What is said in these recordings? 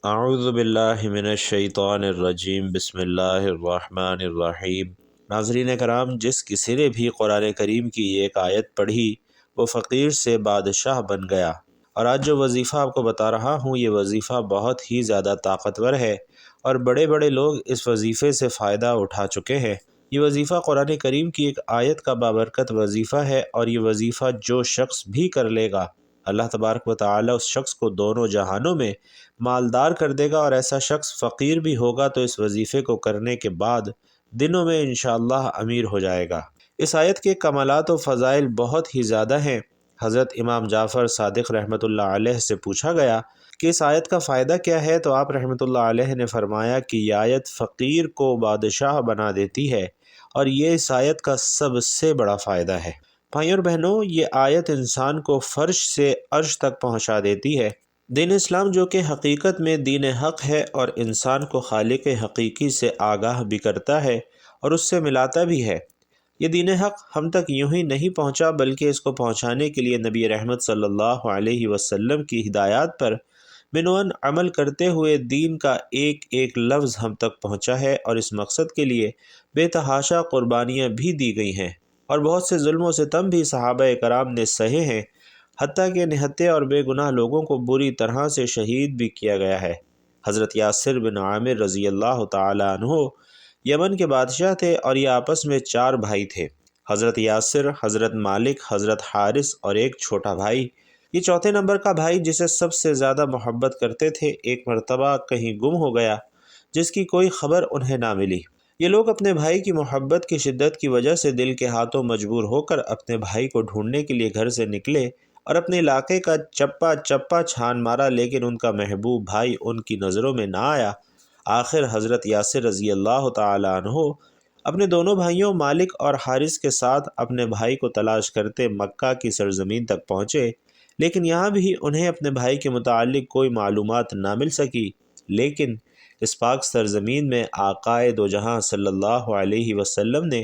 اعوذ باللہ من الشیطان الرجیم بسم اللہ الرحمن الرحیم۔ ناظرین کرام، جس کسی نے بھی قرآن کریم کی ایک آیت پڑھی وہ فقیر سے بادشاہ بن گیا۔ اور آج جو وظیفہ آپ کو بتا رہا ہوں یہ وظیفہ بہت ہی زیادہ طاقتور ہے اور بڑے بڑے لوگ اس وظیفے سے فائدہ اٹھا چکے ہیں۔ یہ وظیفہ قرآن کریم کی ایک آیت کا بابرکت وظیفہ ہے اور یہ وظیفہ جو شخص بھی کر لے گا اللہ تبارک و تعالی اس شخص کو دونوں جہانوں میں مالدار کر دے گا، اور ایسا شخص فقیر بھی ہوگا تو اس وظیفے کو کرنے کے بعد دنوں میں انشاءاللہ امیر ہو جائے گا۔ اس آیت کے کمالات و فضائل بہت ہی زیادہ ہیں۔ حضرت امام جعفر صادق رحمۃ اللہ علیہ سے پوچھا گیا کہ اس آیت کا فائدہ کیا ہے، تو آپ رحمۃ اللہ علیہ نے فرمایا کہ یہ آیت فقیر کو بادشاہ بنا دیتی ہے اور یہ اس آیت کا سب سے بڑا فائدہ ہے۔ بھائیوں اور بہنوں، یہ آیت انسان کو فرش سے عرش تک پہنچا دیتی ہے۔ دین اسلام جو کہ حقیقت میں دین حق ہے اور انسان کو خالق حقیقی سے آگاہ بھی کرتا ہے اور اس سے ملاتا بھی ہے۔ یہ دین حق ہم تک یوں ہی نہیں پہنچا بلکہ اس کو پہنچانے کے لیے نبی رحمت صلی اللہ علیہ وسلم کی ہدایات پر بنون عمل کرتے ہوئے دین کا ایک ایک لفظ ہم تک پہنچا ہے، اور اس مقصد کے لیے بے تحاشا قربانیاں بھی دی گئی ہیں اور بہت سے ظلم و ستم بھی صحابہ کرام نے سہے ہیں، حتیٰ کہ نہتے اور بے گناہ لوگوں کو بری طرح سے شہید بھی کیا گیا ہے۔ حضرت یاسر بن عامر رضی اللہ تعالی عنہ یمن کے بادشاہ تھے اور یہ آپس میں 4 بھائی تھے۔ حضرت یاسر، حضرت مالک، حضرت حارث اور ایک چھوٹا بھائی۔ یہ چوتھے نمبر کا بھائی جسے سب سے زیادہ محبت کرتے تھے ایک مرتبہ کہیں گم ہو گیا جس کی کوئی خبر انہیں نہ ملی۔ یہ لوگ اپنے بھائی کی محبت کی شدت کی وجہ سے دل کے ہاتھوں مجبور ہو کر اپنے بھائی کو ڈھونڈنے کے لیے گھر سے نکلے اور اپنے علاقے کا چپا چپا چھان مارا، لیکن ان کا محبوب بھائی ان کی نظروں میں نہ آیا۔ آخر حضرت یاسر رضی اللہ تعالی عنہ اپنے دونوں بھائیوں مالک اور حارث کے ساتھ اپنے بھائی کو تلاش کرتے مکہ کی سرزمین تک پہنچے، لیکن یہاں بھی انہیں اپنے بھائی کے متعلق کوئی معلومات نہ مل سکی۔ لیکن اس پاک سرزمین میں آقائے دو جہاں صلی اللہ علیہ وسلم نے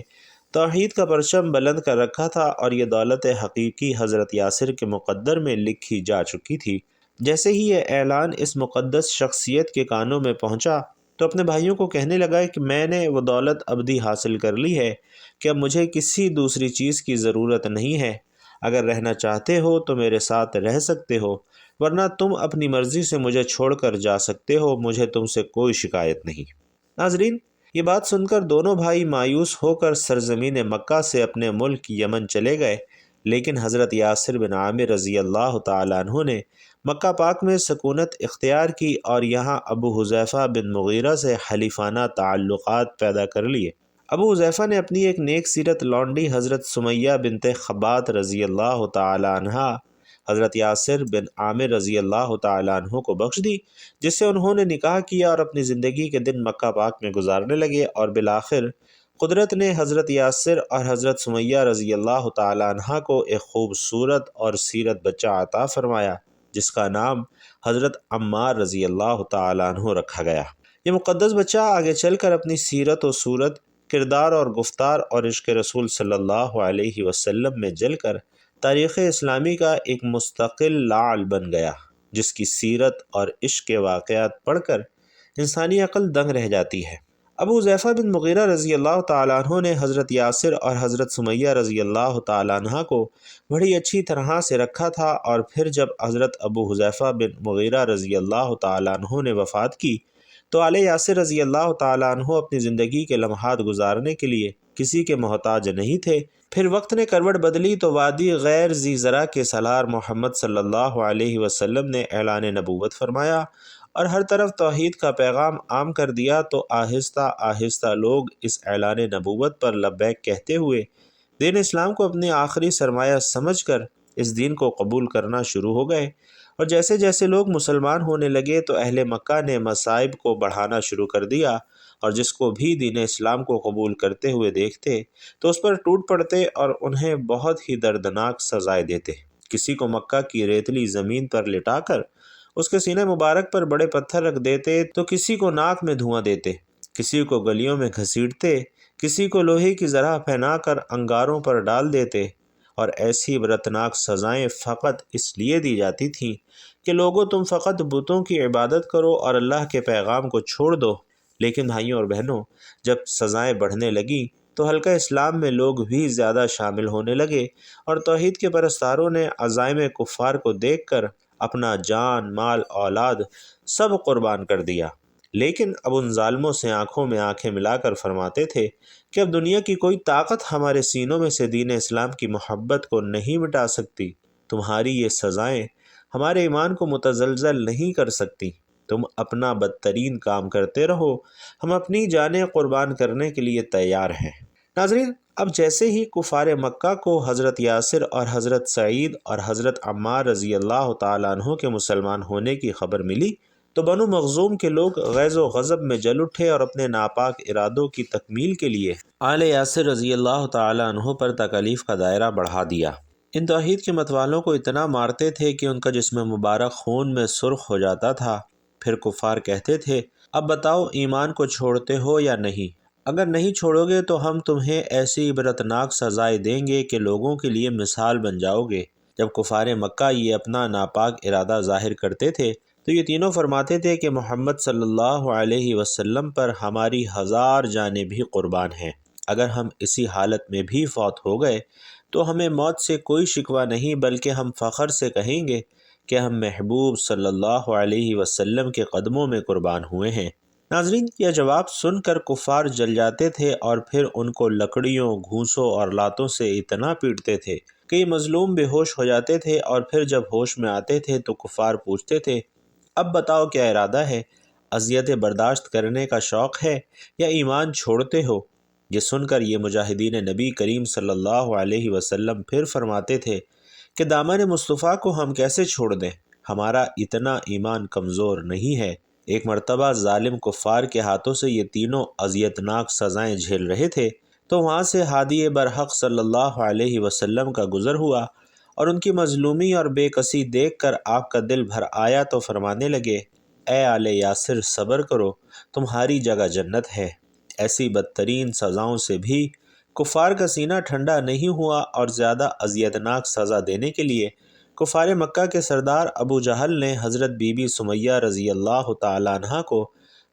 توحید کا پرچم بلند کر رکھا تھا اور یہ دولت حقیقی حضرت یاسر کے مقدر میں لکھی جا چکی تھی۔ جیسے ہی یہ اعلان اس مقدس شخصیت کے کانوں میں پہنچا تو اپنے بھائیوں کو کہنے لگا کہ میں نے وہ دولت ابدی حاصل کر لی ہے کہ اب مجھے کسی دوسری چیز کی ضرورت نہیں ہے۔ اگر رہنا چاہتے ہو تو میرے ساتھ رہ سکتے ہو، ورنہ تم اپنی مرضی سے مجھے چھوڑ کر جا سکتے ہو، مجھے تم سے کوئی شکایت نہیں۔ ناظرین، یہ بات سن کر دونوں بھائی مایوس ہو کر سرزمین مکہ سے اپنے ملک یمن چلے گئے، لیکن حضرت یاسر بن عامر رضی اللہ تعالیٰ عنہ نے مکہ پاک میں سکونت اختیار کی اور یہاں ابو حذیفہ بن مغیرہ سے حلیفانہ تعلقات پیدا کر لیے۔ ابو حذیفہ نے اپنی ایک نیک سیرت لونڈی حضرت سمیہ بنت خبات رضی اللہ تعالی عنہا حضرت یاسر بن عامر رضی اللہ تعالی عنہ کو بخش دی، جس سے انہوں نے نکاح کیا اور اپنی زندگی کے دن مکہ پاک میں گزارنے لگے، اور بالآخر قدرت نے حضرت یاسر اور حضرت سمیہ رضی اللہ تعالی عنہا کو ایک خوبصورت اور سیرت بچہ عطا فرمایا جس کا نام حضرت عمار رضی اللہ تعالی عنہ رکھا گیا۔ یہ مقدس بچہ آگے چل کر اپنی سیرت و صورت، کردار اور گفتار اور عشق رسول صلی اللہ علیہ وسلم میں جل کر تاریخ اسلامی کا ایک مستقل لعل بن گیا، جس کی سیرت اور عشق کے واقعات پڑھ کر انسانی عقل دنگ رہ جاتی ہے۔ ابو حذیفہ بن مغیرہ رضی اللہ تعالیٰ عنہ نے حضرت یاسر اور حضرت سمیہ رضی اللہ تعالیٰ عنہ کو بڑی اچھی طرح سے رکھا تھا، اور پھر جب حضرت ابو حذیفہ بن مغیرہ رضی اللہ تعالیٰ عنہ نے وفات کی تو آل یاسر رضی اللہ تعالیٰ عنہ اپنی زندگی کے لمحات گزارنے کے لیے کسی کے محتاج نہیں تھے۔ پھر وقت نے کروٹ بدلی تو وادی غیر ذی زرع کے سالار محمد صلی اللہ علیہ وسلم نے اعلان نبوت فرمایا اور ہر طرف توحید کا پیغام عام کر دیا، تو آہستہ آہستہ لوگ اس اعلان نبوت پر لبیک کہتے ہوئے دین اسلام کو اپنی آخری سرمایہ سمجھ کر اس دین کو قبول کرنا شروع ہو گئے، اور جیسے جیسے لوگ مسلمان ہونے لگے تو اہل مکہ نے مصائب کو بڑھانا شروع کر دیا، اور جس کو بھی دین اسلام کو قبول کرتے ہوئے دیکھتے تو اس پر ٹوٹ پڑتے اور انہیں بہت ہی دردناک سزائیں دیتے۔ کسی کو مکہ کی ریتلی زمین پر لٹا کر اس کے سینے مبارک پر بڑے پتھر رکھ دیتے، تو کسی کو ناک میں دھواں دیتے، کسی کو گلیوں میں گھسیٹتے، کسی کو لوہے کی ذرہ پہنا کر انگاروں پر ڈال دیتے، اور ایسی عبرتناک سزائیں فقط اس لیے دی جاتی تھیں کہ لوگوں تم فقط بتوں کی عبادت کرو اور اللہ کے پیغام کو چھوڑ دو۔ لیکن بھائیوں اور بہنوں، جب سزائیں بڑھنے لگیں تو حلقہ اسلام میں لوگ بھی زیادہ شامل ہونے لگے اور توحید کے پرستاروں نے عزائم کفار کو دیکھ کر اپنا جان، مال، اولاد سب قربان کر دیا۔ لیکن اب ان ظالموں سے آنکھوں میں آنکھیں ملا کر فرماتے تھے کہ اب دنیا کی کوئی طاقت ہمارے سینوں میں سے دین اسلام کی محبت کو نہیں مٹا سکتی۔ تمہاری یہ سزائیں ہمارے ایمان کو متزلزل نہیں کر سکتی۔ تم اپنا بدترین کام کرتے رہو، ہم اپنی جانیں قربان کرنے کے لیے تیار ہیں۔ ناظرین، اب جیسے ہی کفار مکہ کو حضرت یاسر اور حضرت سعید اور حضرت عمار رضی اللہ تعالیٰ عنہ کے مسلمان ہونے کی خبر ملی تو بنو مخزوم کے لوگ غیظ و غضب میں جل اٹھے اور اپنے ناپاک ارادوں کی تکمیل کے لیے آل یاسر رضی اللہ تعالیٰ عنہ پر تکالیف کا دائرہ بڑھا دیا۔ ان توحید کے متوالوں کو اتنا مارتے تھے کہ ان کا جسم مبارک خون میں سرخ ہو جاتا تھا۔ پھر کفار کہتے تھے، اب بتاؤ ایمان کو چھوڑتے ہو یا نہیں؟ اگر نہیں چھوڑو گے تو ہم تمہیں ایسی عبرتناک سزائیں دیں گے کہ لوگوں کے لیے مثال بن جاؤ گے۔ جب کفار مکہ یہ اپنا ناپاک ارادہ ظاہر کرتے تھے تو یہ تینوں فرماتے تھے کہ محمد صلی اللہ علیہ وسلم پر ہماری 1000 جانیں بھی قربان ہیں۔ اگر ہم اسی حالت میں بھی فوت ہو گئے تو ہمیں موت سے کوئی شکوہ نہیں، بلکہ ہم فخر سے کہیں گے کہ ہم محبوب صلی اللہ علیہ وسلم کے قدموں میں قربان ہوئے ہیں۔ ناظرین، یہ جواب سن کر کفار جل جاتے تھے اور پھر ان کو لکڑیوں، گھوسوں اور لاتوں سے اتنا پیٹتے تھے کہ یہ مظلوم بے ہوش ہو جاتے تھے، اور پھر جب ہوش میں آتے تھے تو کفار پوچھتے تھے، اب بتاؤ کیا ارادہ ہے؟ اذیتیں برداشت کرنے کا شوق ہے یا ایمان چھوڑتے ہو؟ یہ سن کر یہ مجاہدین نبی کریم صلی اللہ علیہ وسلم پھر فرماتے تھے کہ دامن مصطفیٰ کو ہم کیسے چھوڑ دیں؟ ہمارا اتنا ایمان کمزور نہیں ہے۔ ایک مرتبہ ظالم کفار کے ہاتھوں سے یہ تینوں اذیتناک سزائیں جھیل رہے تھے تو وہاں سے ہادی برحق صلی اللہ علیہ وسلم کا گزر ہوا اور ان کی مظلومی اور بے کسی دیکھ کر آپ کا دل بھر آیا تو فرمانے لگے، اے آل یاسر صبر کرو، تمہاری جگہ جنت ہے۔ ایسی بدترین سزاؤں سے بھی کفار کا سینہ ٹھنڈا نہیں ہوا اور زیادہ اذیتناک سزا دینے کے لیے کفار مکہ کے سردار ابو جہل نے حضرت بی بی سمیہ رضی اللہ تعالیٰ عنہ کو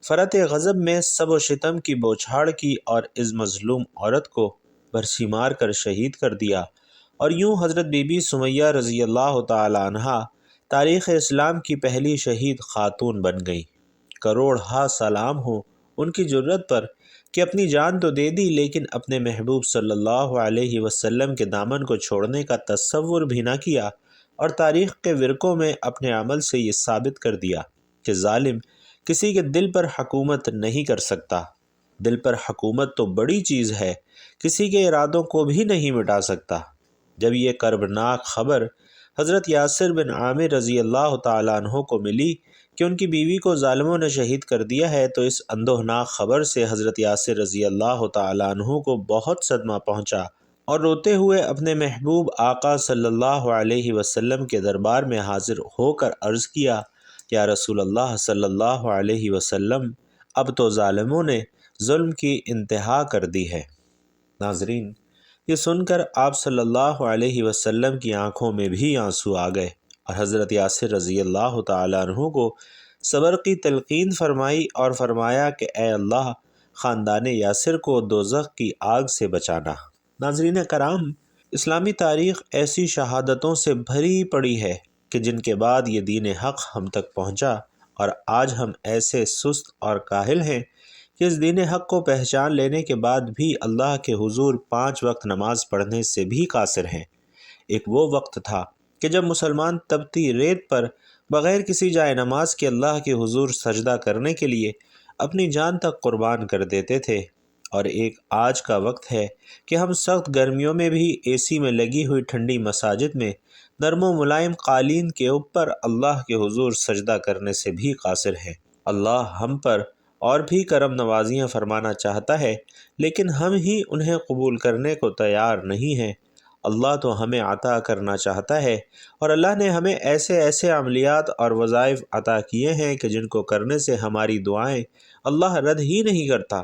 فرط غضب میں سب و شتم کی بوچھاڑ کی اور اس مظلوم عورت کو برچھی مار کر شہید کر دیا، اور یوں حضرت بی بی سمیہ رضی اللہ تعالیٰ عنہ تاریخ اسلام کی پہلی شہید خاتون بن گئیں۔ کروڑ ہا سلام ہو ان کی جرت پر کہ اپنی جان تو دے دی لیکن اپنے محبوب صلی اللہ علیہ وسلم کے دامن کو چھوڑنے کا تصور بھی نہ کیا، اور تاریخ کے ورقوں میں اپنے عمل سے یہ ثابت کر دیا کہ ظالم کسی کے دل پر حکومت نہیں کر سکتا۔ دل پر حکومت تو بڑی چیز ہے، کسی کے ارادوں کو بھی نہیں مٹا سکتا۔ جب یہ کربناک خبر حضرت یاسر بن عامر رضی اللہ تعالیٰ عنہ کو ملی کہ ان کی بیوی کو ظالموں نے شہید کر دیا ہے تو اس اندوہناک خبر سے حضرت یاسر رضی اللہ تعالیٰ عنہ کو بہت صدمہ پہنچا اور روتے ہوئے اپنے محبوب آقا صلی اللہ علیہ وسلم کے دربار میں حاضر ہو کر عرض کیا، یا رسول اللہ صلی اللہ علیہ وسلم، اب تو ظالموں نے ظلم کی انتہا کر دی ہے۔ ناظرین، یہ سن کر آپ صلی اللہ علیہ وسلم کی آنکھوں میں بھی آنسو آ گئے اور حضرت یاسر رضی اللہ تعالیٰ عنہ کو صبر کی تلقین فرمائی اور فرمایا کہ اے اللہ، خاندان یاسر کو دوزخ کی آگ سے بچانا۔ ناظرین کرام، اسلامی تاریخ ایسی شہادتوں سے بھری پڑی ہے کہ جن کے بعد یہ دین حق ہم تک پہنچا، اور آج ہم ایسے سست اور کاہل ہیں کہ اس دین حق کو پہچان لینے کے بعد بھی اللہ کے حضور 5 وقت نماز پڑھنے سے بھی قاصر ہیں۔ ایک وہ وقت تھا کہ جب مسلمان تپتی ریت پر بغیر کسی جائے نماز کے اللہ کے حضور سجدہ کرنے کے لیے اپنی جان تک قربان کر دیتے تھے، اور ایک آج کا وقت ہے کہ ہم سخت گرمیوں میں بھی اے سی میں لگی ہوئی ٹھنڈی مساجد میں نرم و ملائم قالین کے اوپر اللہ کے حضور سجدہ کرنے سے بھی قاصر ہیں۔ اللہ ہم پر اور بھی کرم نوازیاں فرمانا چاہتا ہے، لیکن ہم ہی انہیں قبول کرنے کو تیار نہیں ہیں۔ اللہ تو ہمیں عطا کرنا چاہتا ہے، اور اللہ نے ہمیں ایسے ایسے عملیات اور وظائف عطا کیے ہیں کہ جن کو کرنے سے ہماری دعائیں اللہ رد ہی نہیں کرتا۔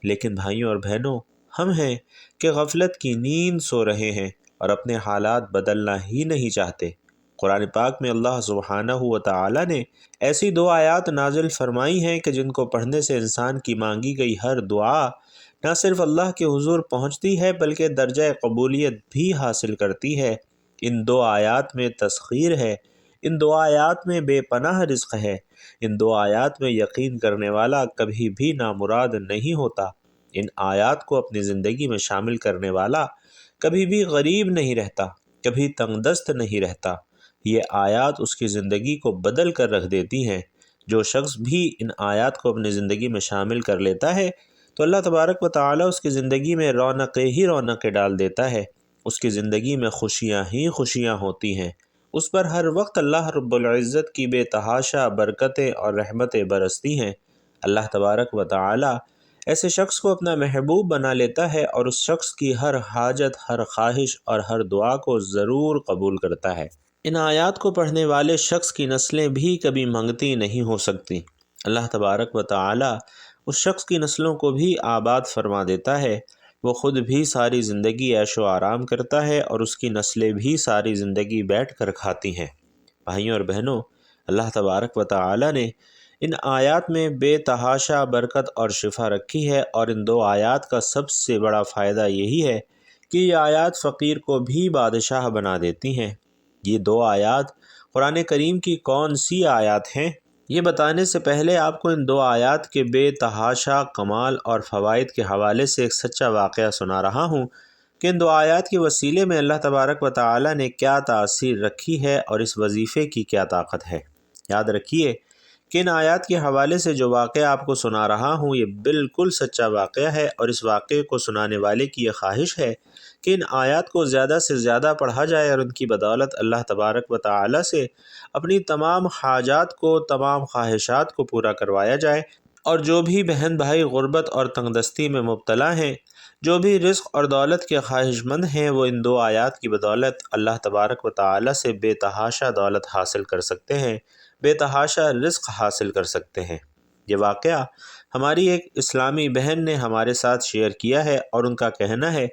لیکن بھائیوں اور بہنوں، ہم ہیں کہ غفلت کی نیند سو رہے ہیں اور اپنے حالات بدلنا ہی نہیں چاہتے۔ قرآن پاک میں اللہ سبحانہ و تعالی نے ایسی 2 آیات نازل فرمائی ہیں کہ جن کو پڑھنے سے انسان کی مانگی گئی ہر دعا نہ صرف اللہ کے حضور پہنچتی ہے بلکہ درجہ قبولیت بھی حاصل کرتی ہے۔ ان 2 آیات میں تسخیر ہے، ان 2 آیات میں بے پناہ رزق ہے، ان 2 آیات میں یقین کرنے والا کبھی بھی نامراد نہیں ہوتا۔ ان آیات کو اپنی زندگی میں شامل کرنے والا کبھی بھی غریب نہیں رہتا، کبھی تنگ دست نہیں رہتا۔ یہ آیات اس کی زندگی کو بدل کر رکھ دیتی ہیں۔ جو شخص بھی ان آیات کو اپنی زندگی میں شامل کر لیتا ہے تو اللہ تبارک و تعالی اس کی زندگی میں رونقیں ہی رونقیں ڈال دیتا ہے، اس کی زندگی میں خوشیاں ہی خوشیاں ہوتی ہیں، اس پر ہر وقت اللہ رب العزت کی بے تحاشا برکتیں اور رحمتیں برستی ہیں۔ اللہ تبارک و تعالی ایسے شخص کو اپنا محبوب بنا لیتا ہے اور اس شخص کی ہر حاجت، ہر خواہش اور ہر دعا کو ضرور قبول کرتا ہے۔ ان آیات کو پڑھنے والے شخص کی نسلیں بھی کبھی منگتی نہیں ہو سکتی۔ اللہ تبارک و تعالی اس شخص کی نسلوں کو بھی آباد فرما دیتا ہے، وہ خود بھی ساری زندگی عیش و آرام کرتا ہے اور اس کی نسلیں بھی ساری زندگی بیٹھ کر کھاتی ہیں۔ بھائیوں اور بہنوں، اللہ تبارک و تعالی نے ان آیات میں بے تحاشا برکت اور شفا رکھی ہے، اور ان 2 آیات کا سب سے بڑا فائدہ یہی ہے کہ یہ آیات فقیر کو بھی بادشاہ بنا دیتی ہیں۔ یہ 2 آیات قرآن کریم کی کون سی آیات ہیں؟ یہ بتانے سے پہلے آپ کو ان 2 آیات کے بے تحاشا کمال اور فوائد کے حوالے سے ایک سچا واقعہ سنا رہا ہوں کہ ان 2 آیات کے وسیلے میں اللہ تبارک و تعالی نے کیا تاثیر رکھی ہے اور اس وظیفے کی کیا طاقت ہے۔ یاد رکھیے کہ ان آیات کے حوالے سے جو واقعہ آپ کو سنا رہا ہوں یہ بالکل سچا واقعہ ہے، اور اس واقعے کو سنانے والے کی یہ خواہش ہے کہ ان آیات کو زیادہ سے زیادہ پڑھا جائے اور ان کی بدولت اللہ تبارک و تعالی سے اپنی تمام حاجات کو، تمام خواہشات کو پورا کروایا جائے، اور جو بھی بہن بھائی غربت اور تنگ دستی میں مبتلا ہیں، جو بھی رزق اور دولت کے خواہش مند ہیں، وہ ان 2 آیات کی بدولت اللہ تبارک و تعالی سے بے تحاشا دولت حاصل کر سکتے ہیں، بے تحاشا رزق حاصل کر سکتے ہیں۔ یہ واقعہ ہماری ایک اسلامی بہن نے ہمارے ساتھ شیئر کیا ہے، اور ان کا کہنا ہے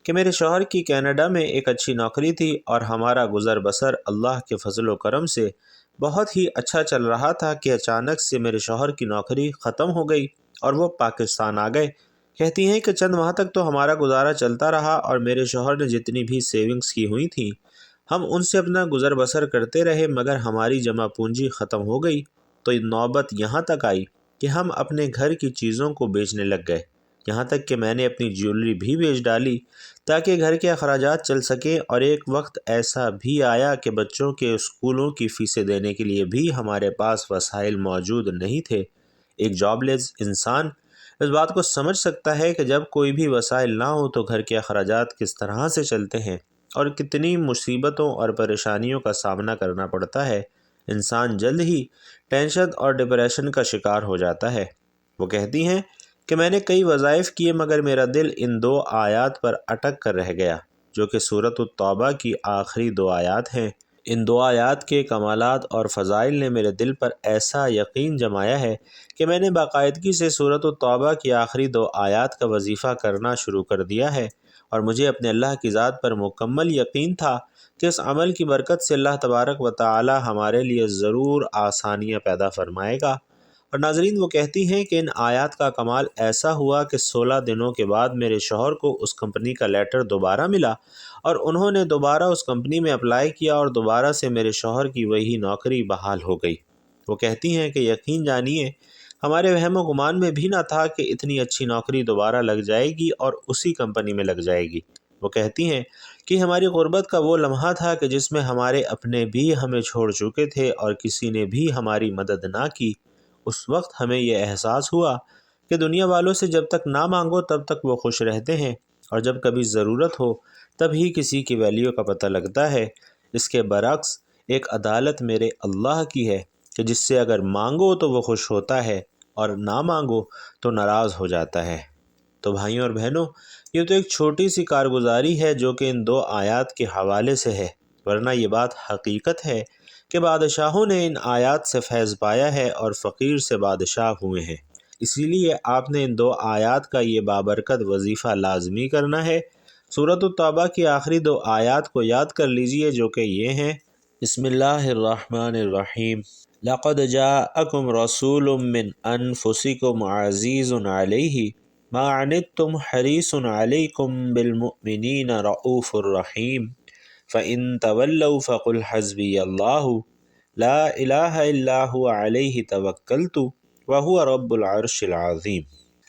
کہ میرے شوہر کی کینیڈا میں ایک اچھی نوکری تھی اور ہمارا گزر بسر اللہ کے فضل و کرم سے بہت ہی اچھا چل رہا تھا کہ اچانک سے میرے شوہر کی نوکری ختم ہو گئی اور وہ پاکستان آ گئے۔ کہتی ہیں کہ چند ماہ تک تو ہمارا گزارا چلتا رہا، اور میرے شوہر نے جتنی بھی سیونگز کی ہوئی تھیں ہم ان سے اپنا گزر بسر کرتے رہے، مگر ہماری جمع پونجی ختم ہو گئی تو نوبت یہاں تک آئی کہ ہم اپنے گھر کی چیزوں کو بیچنے لگ گئے، یہاں تک کہ میں نے اپنی جیولری بھی بیچ ڈالی تاکہ گھر کے اخراجات چل سکیں، اور ایک وقت ایسا بھی آیا کہ بچوں کے اسکولوں کی فیسیں دینے کے لیے بھی ہمارے پاس وسائل موجود نہیں تھے۔ ایک جاب لیس انسان اس بات کو سمجھ سکتا ہے کہ جب کوئی بھی وسائل نہ ہو تو گھر کے اخراجات کس طرح سے چلتے ہیں اور کتنی مصیبتوں اور پریشانیوں کا سامنا کرنا پڑتا ہے۔ انسان جلد ہی ٹینشن اور ڈپریشن کا شکار ہو جاتا ہے۔ وہ کہتی ہیں کہ میں نے کئی وظائف کیے مگر میرا دل ان 2 آیات پر اٹک کر رہ گیا، جو کہ سورۃ التوبہ کی آخری 2 آیات ہیں۔ ان 2 آیات کے کمالات اور فضائل نے میرے دل پر ایسا یقین جمایا ہے کہ میں نے باقاعدگی سے سورۃ التوبہ کی آخری 2 آیات کا وظیفہ کرنا شروع کر دیا ہے، اور مجھے اپنے اللہ کی ذات پر مکمل یقین تھا کہ اس عمل کی برکت سے اللہ تبارک و تعالی ہمارے لیے ضرور آسانیاں پیدا فرمائے گا۔ اور ناظرین، وہ کہتی ہیں کہ ان آیات کا کمال ایسا ہوا کہ 16 دنوں کے بعد میرے شوہر کو اس کمپنی کا لیٹر دوبارہ ملا، اور انہوں نے دوبارہ اس کمپنی میں اپلائی کیا اور دوبارہ سے میرے شوہر کی وہی نوکری بحال ہو گئی۔ وہ کہتی ہیں کہ یقین جانیے ہمارے وہم و گمان میں بھی نہ تھا کہ اتنی اچھی نوکری دوبارہ لگ جائے گی اور اسی کمپنی میں لگ جائے گی۔ وہ کہتی ہیں کہ ہماری غربت کا وہ لمحہ تھا کہ جس میں ہمارے اپنے بھی ہمیں چھوڑ چکے تھے اور کسی نے بھی ہماری مدد نہ کی۔ اس وقت ہمیں یہ احساس ہوا کہ دنیا والوں سے جب تک نہ مانگو تب تک وہ خوش رہتے ہیں، اور جب کبھی ضرورت ہو تب ہی کسی کی ویلیو کا پتہ لگتا ہے۔ اس کے برعکس ایک عدالت میرے اللہ کی ہے کہ جس سے اگر مانگو تو وہ خوش ہوتا ہے اور نہ مانگو تو ناراض ہو جاتا ہے۔ تو بھائیوں اور بہنوں، یہ تو ایک چھوٹی سی کارگزاری ہے جو کہ ان 2 آیات کے حوالے سے ہے، ورنہ یہ بات حقیقت ہے کہ بادشاہوں نے ان آیات سے فیض پایا ہے اور فقیر سے بادشاہ ہوئے ہیں۔ اسی لیے آپ نے ان 2 آیات کا یہ بابرکت وظیفہ لازمی کرنا ہے۔ سورۃ التوبہ کی آخری 2 آیات کو یاد کر لیجئے جو کہ یہ ہیں، بسم اللہ الرحمن الرحیم، لقد جاءکم رسول من انفسکم عزیز علیہ ما عنتم حریص علیکم بالمؤمنین رؤوف الرحیم فإن تولوا فقل حسبی اللہ لا الہ الا هو علیہ توکلت وہو رب العرش العظیم۔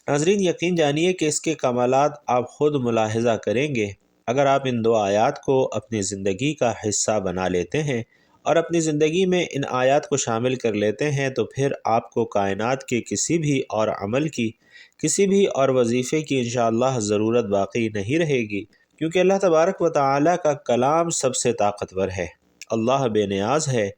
ناظرین، یقین جانیے کہ اس کے کمالات آپ خود ملاحظہ کریں گے اگر آپ ان 2 آیات کو اپنی زندگی کا حصہ بنا لیتے ہیں اور اپنی زندگی میں ان آیات کو شامل کر لیتے ہیں، تو پھر آپ کو کائنات کے کسی بھی اور عمل کی، کسی بھی اور وظیفے کی انشاءاللہ ضرورت باقی نہیں رہے گی، کیونکہ اللہ تبارک و تعالیٰ کا کلام سب سے طاقتور ہے۔ اللہ بے نیاز ہے،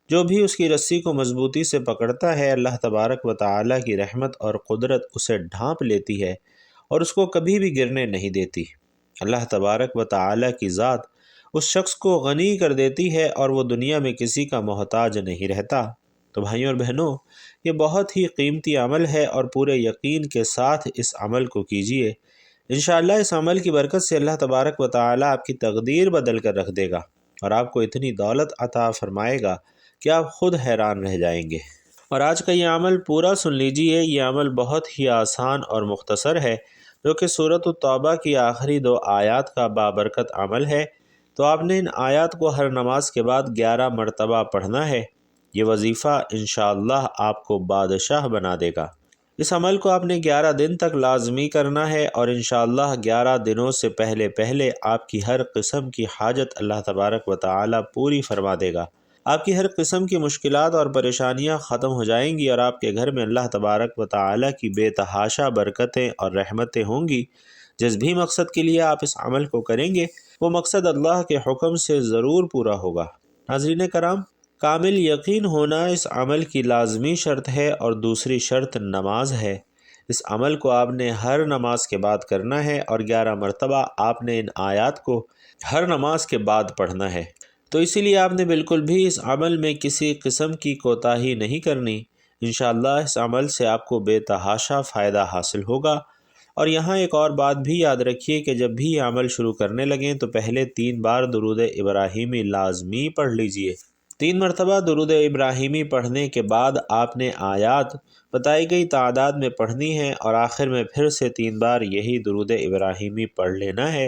جو بھی اس کی رسی کو مضبوطی سے پکڑتا ہے، اللہ تبارک و تعالیٰ کی رحمت اور قدرت اسے ڈھانپ لیتی ہے اور اس کو کبھی بھی گرنے نہیں دیتی۔ اللہ تبارک و تعالیٰ کی ذات اس شخص کو غنی کر دیتی ہے اور وہ دنیا میں کسی کا محتاج نہیں رہتا۔ تو بھائیوں اور بہنوں، یہ بہت ہی قیمتی عمل ہے اور پورے یقین کے ساتھ اس عمل کو کیجیے۔ انشاءاللہ اس عمل کی برکت سے اللہ تبارک و تعالیٰ آپ کی تقدیر بدل کر رکھ دے گا اور آپ کو اتنی دولت عطا فرمائے گا کہ آپ خود حیران رہ جائیں گے۔ اور آج کا یہ عمل پورا سن لیجئے، یہ عمل بہت ہی آسان اور مختصر ہے، جو کہ سورۃ التوبہ کی آخری 2 آیات کا بابرکت عمل ہے۔ تو آپ نے ان آیات کو ہر نماز کے بعد 11 مرتبہ پڑھنا ہے۔ یہ وظیفہ انشاءاللہ آپ کو بادشاہ بنا دے گا۔ اس عمل کو آپ نے 11 دن تک لازمی کرنا ہے اور انشاءاللہ 11 دنوں سے پہلے آپ کی ہر قسم کی حاجت اللہ تبارک و تعالی پوری فرما دے گا۔ آپ کی ہر قسم کی مشکلات اور پریشانیاں ختم ہو جائیں گی اور آپ کے گھر میں اللہ تبارک و تعالی کی بے تحاشا برکتیں اور رحمتیں ہوں گی۔ جس بھی مقصد کے لیے آپ اس عمل کو کریں گے، وہ مقصد اللہ کے حکم سے ضرور پورا ہوگا۔ ناظرین کرام، کامل یقین ہونا اس عمل کی لازمی شرط ہے اور دوسری شرط نماز ہے۔ اس عمل کو آپ نے ہر نماز کے بعد کرنا ہے اور 11 مرتبہ آپ نے ان آیات کو ہر نماز کے بعد پڑھنا ہے۔ تو اسی لیے آپ نے بالکل بھی اس عمل میں کسی قسم کی کوتاہی نہیں کرنی۔ انشاءاللہ اس عمل سے آپ کو بے تحاشا فائدہ حاصل ہوگا۔ اور یہاں ایک اور بات بھی یاد رکھیے کہ جب بھی یہ عمل شروع کرنے لگیں تو پہلے 3 بار درود ابراہیمی لازمی پڑھ لیجئے۔ 3 مرتبہ درود ابراہیمی پڑھنے کے بعد آپ نے آیات بتائی گئی تعداد میں پڑھنی ہے اور آخر میں پھر سے 3 بار یہی درود ابراہیمی پڑھ لینا ہے،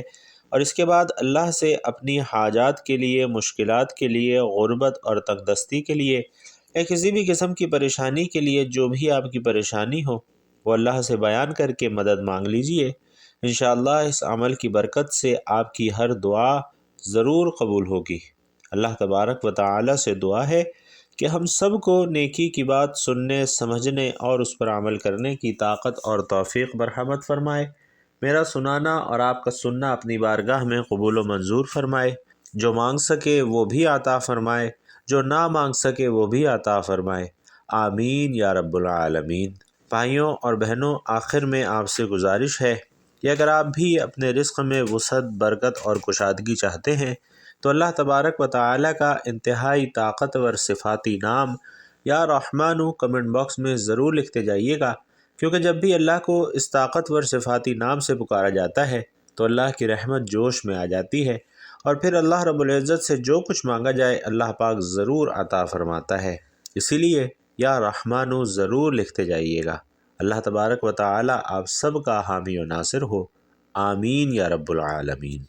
اور اس کے بعد اللہ سے اپنی حاجات کے لیے، مشکلات کے لیے، غربت اور تنگدستی کے لیے یا کسی بھی قسم کی پریشانی کے لیے، جو بھی آپ کی پریشانی ہو وہ اللہ سے بیان کر کے مدد مانگ لیجئے۔ انشاءاللہ اس عمل کی برکت سے آپ کی ہر دعا ضرور قبول ہوگی۔ اللہ تبارک و تعالی سے دعا ہے کہ ہم سب کو نیکی کی بات سننے، سمجھنے اور اس پر عمل کرنے کی طاقت اور توفیق مرحمت فرمائے۔ میرا سنانا اور آپ کا سننا اپنی بارگاہ میں قبول و منظور فرمائے۔ جو مانگ سکے وہ بھی عطا فرمائے، جو نہ مانگ سکے وہ بھی عطا فرمائے۔ آمین یا رب العالمین۔ بھائیوں اور بہنوں، آخر میں آپ سے گزارش ہے کہ اگر آپ بھی اپنے رزق میں وسعت، برکت اور کشادگی چاہتے ہیں تو اللہ تبارک و تعالی کا انتہائی طاقتور صفاتی نام یا رحمانو کمنٹ باکس میں ضرور لکھتے جائیے گا، کیونکہ جب بھی اللہ کو اس طاقتور صفاتی نام سے پکارا جاتا ہے تو اللہ کی رحمت جوش میں آ جاتی ہے اور پھر اللہ رب العزت سے جو کچھ مانگا جائے اللہ پاک ضرور عطا فرماتا ہے۔ اسی لیے یا رحمانو ضرور لکھتے جائیے گا۔ اللہ تبارک و تعالی آپ سب کا حامی و ناصر ہو۔ آمین یا رب العالمین۔